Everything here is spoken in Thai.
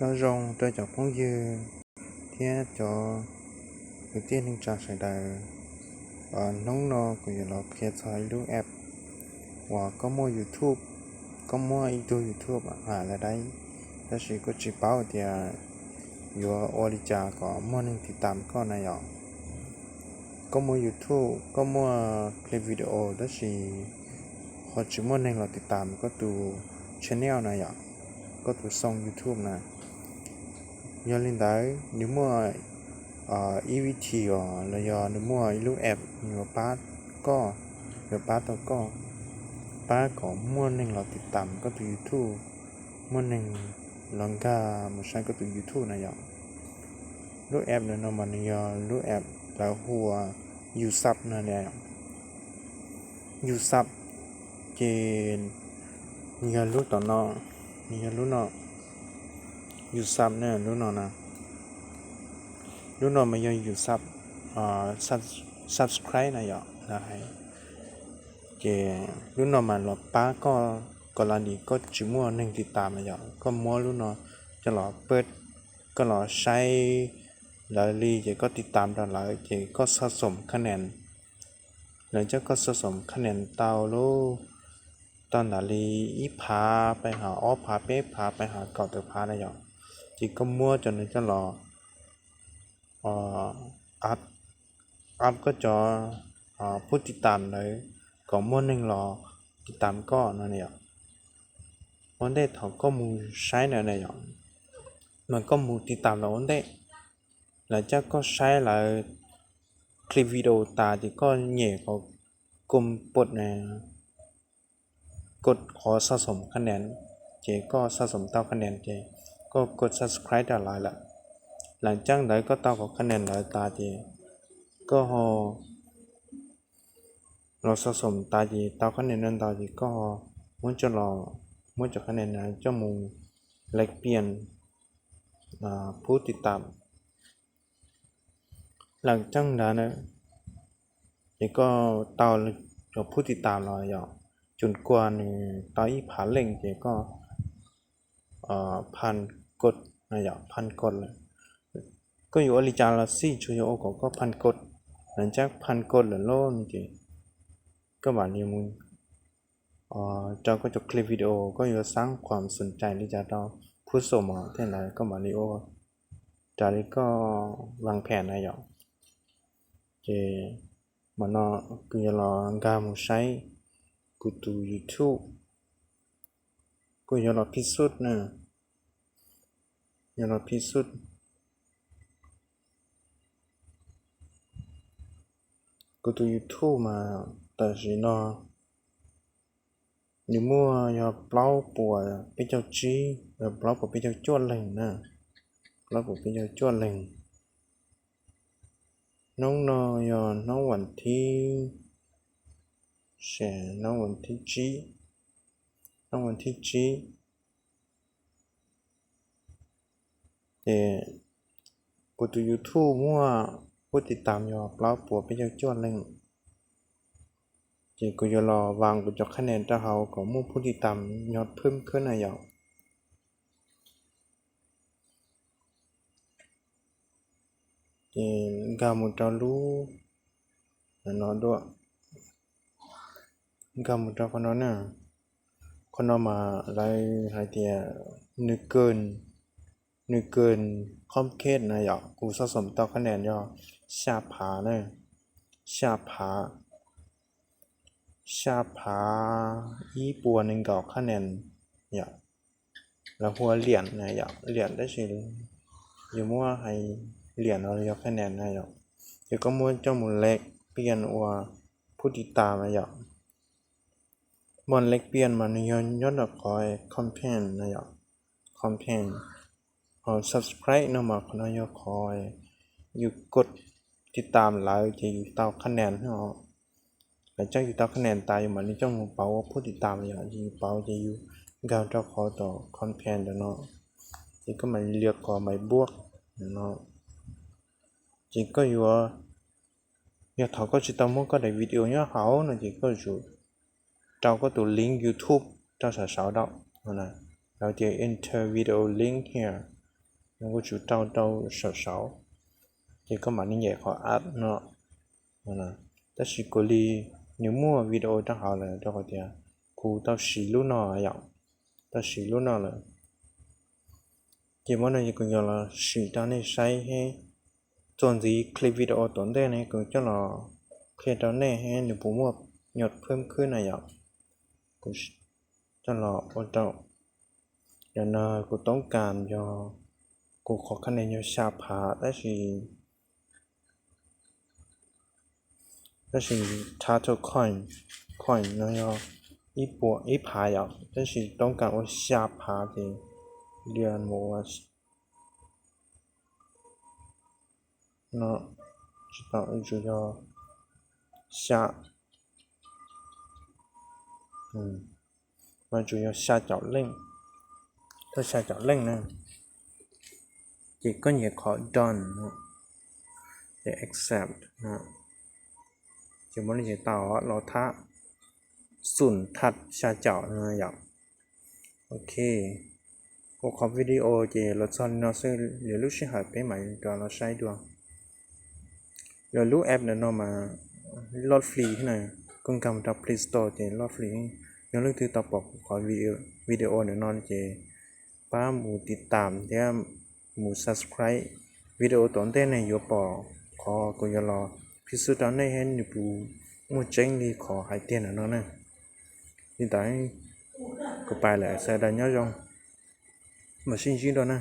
nó rong tôi cho phóng dư thế cho đầu tiên nên cho sẽ đời nóng nó cũng như là kia thời lưu app và có mua YouTube có mua YouTube là đấy ta chỉ có chỉ bảo thì vừa orija có mua nên thì tạm có này ạ có mua YouTube có mua clip video đó chỉ họ chỉ mua nên là thì tạm có từ channel này ạ có từ song YouTube này do lên đấy nếu mua EVT là do nếu mua lưu app nhiều bát có nhiều bát đó có bát có mua nên là thì tạm có từ YouTube mua nên lần cả một sai có từ YouTube này ạ lưu app này nó mà lưu app là hùa YouTube này YouTube trên nhiều lúc đó nó nhiều lúc nó YouTube này lúc nào nè lúc nào mà do YouTube subscribe này ạ là hay thì lúc nào mà nó ba có là gì có chỉ mua nênติดตามnày ạ có mua lúc nào cho nóเปิดก็เราใช้แล้วรีจะก็ติดตามเราแล้วจะก็สะสมคะแนนหลังจากก็สะสมคะแนนเตาลูตอนนั้นรีอีพาไปหาอ้อพาเป๊ะพาไปหาเก่าตัวพาอะไรอย่างจีก็มั่วจนจะรออัพก็จะผู้ติดตามเลยก็มั่วหนึ่งรอติดตามก็นั่นเนี่ยวันได้เขาก็มูใช้ในอะไรอย่างมันก็มูติดตามเราวันได้หลังจากก็ใช้หลายคลิปวิดีโอตาที่ก็เหนี่ยเขากลมปดเนี่ยกดขอสะสมคะแนนเจก็สะสมเท่าคะแนนเจก็กด subscribe ได้หลายละหลังจากนั้นก็เท่ากับคะแนนหลายตาเจก็เราสะสมตาเจเท่าคะแนนนั้นตาเจก็มุ่งจะรอมุ่งจะคะแนนนั้นจะมุ่งแลกเปลี่ยนผู้ติดตามหลังจากนั้นเจก็เท่ากับผู้ติดตามเราอย่างจนกว่านี่ตอนอีผาเล่งเจก็พันกดนะอย่างพันกดเลยก็อยู่อริจาละสี่ชั่วโมงก็พันกดหลังจากพันกดแล้วโลนี่เจก็แบบนี้มึงเจ้าก็จะคลิปวิดีโอก็อยู่สร้างความสนใจที่จะเราพูดส่งมาเท่าไหร่ก็แบบนี้จากนี้ก็วางแผนนะอย่างเจมันเนาะคือเราการมุ่งใช้กูดู YouTube ก็ยอมรับพิสูจน์นะยอมรับพิสูจน์กูดู YouTube มาแต่สิเนาะnếu mua giờ plau của bây giờ chi plau của bây giờ chuột lành nè plau của bây giờ chuột lành nông nó giờ nó vẫn thi sẽ nó vẫn thi chi để của từ YouTube muaผู้ติดตามยอปลาปัวไปยอจวนเลยจีกูจะรอวางกูจะคะแนนถ้าเขาของมู่ผู้ติดตามยอดเพิ่มขึ้นอะไรอย่างจีกามุตาลูนอนด้วยกามุตาคนนั้นน่ะคนนั้นมาอะไรเดียนึกเกินคอมเคสนะอย่างกูสะสมต่อคะแนนยอชาผาเนี่ยชาผาอีปัวหนึ่งเก่าคะแนนอย่างแล้วหัวเหรียญนะอย่างเหรียญได้สิอยู่มั่วให้เหรียญเรายกคะแนนนะอย่างเดี๋ยวก็มั่วเจ้าหมุนเล็กเปลี่ยนว่าผู้ติดตามนะอย่างบอลเล็กเปลี่ยนมันย้อนคอยคอมเพนนะอย่างคอมเพนsubscribe นะมาคนนั้นคอยอยู่กดติดตามแล้วจะอยู่เตาคะแนนให้เราหลังจากอยู่เตาคะแนนตายอยู่มันนี่จ้องเป่าผู้ติดตามอย่างที่เป่าจะอยู่กาวเจ้าขอต่อคอนเพนเดี๋ยวเนาะจีก็มาเลือกขอไม่บวกเนาะจีก็อยู่อยากถอก็จะต้องมั่งก็ได้วิดีโอเนี้ยเขาเนาะจีก็อยู่เจ้าก็ตัวลิงก์ YouTube เจ้าสาวดอกนะเราจะ enter video link here nó có chủ trâu sợ sáu thì có mà những khó áp nó nè tất sĩ cô li nếu mua video cho họ là cho họ tiền cụ tao xí lúc nào vậy tao xí lúc nào là chỉ muốn là cũng như là xí tao này sai hay chọn gì clip video tốn tiền này cũng cho là khi tao này hay nếu bố mua nhật phim khơi này vậy cũng cho là ô tô cho nên cũng tốn cảm cho cũng khó khăn này nhiều sạp hạ đó là turtle coin nó do ít bộ ít hạ vậy đó là tốn cảm ở sạp hạ thì liền một nó chỉ tạo chủ cho sạp mà chủ yếu sạp chảo lênถ้าใช้จากเร่งนะchỉ có nhiều khó done để accept chỉ muốn chỉ tạo nó thả sủn thật xa chảo như vậy ok cô có video chỉ là son nó sẽ liệu lúc sẽ hợp với mày cho nó sai được rồi lúc app nó mà load free thế này con cầm trong Play Store chỉ load free nhưng lúc thứ tập bọc có video nữa non chỉ ba mùติดตามเดี๋ยวหมู subscribe วิดีโอตอนเต้นในยูปอขอกูจะรอพิสูจน์ตอนได้เห็นอยู่ปูมูเจ๊งดีขอหายเตี้ยนอ่ะนะนี่ตายกูไปแหละใส่ได้เยอะจังมาชิงชิงตัวนะ